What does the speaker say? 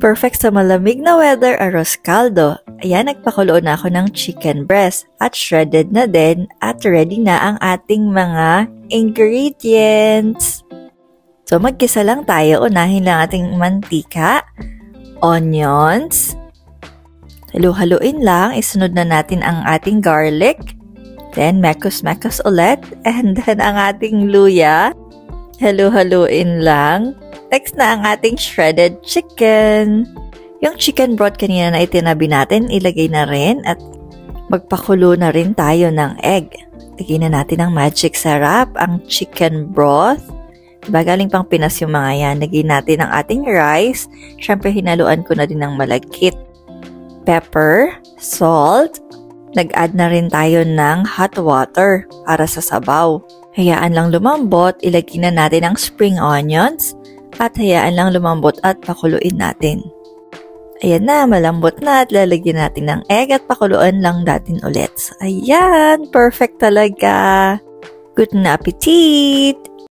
Perfect sa malamig na weather, arroz caldo. Ayan, nagpakulo na ako ng chicken breast at shredded na din at ready na ang ating mga ingredients. So, magkisa lang tayo. Unahin lang ating mantika, onions, halu-haluin lang. Isunod na natin ang ating garlic, then mekos-mekos ulit, and then ang ating luya. Halu-haluin lang. Next na ang ating shredded chicken. Yung chicken broth kanina na itinabi natin, ilagay na rin at magpakulo na rin tayo ng egg. Lagay na natin ang magic sarap, ang chicken broth. Diba, galing pang Pinas yung mga yan. Lagay natin ang ating rice. Siyempre, hinaluan ko na din ng malagkit. Pepper, salt. Nag-add na rin tayo ng hot water para sa sabaw. Hayaan lang lumambot, ilagay na natin ang spring onions. At hayaan lang lumambot at pakuluin natin. Ayan na, malambot na at lalagyan natin ng egg at pakuluan lang natin ulit. So, ayan, perfect talaga. Good na appetit!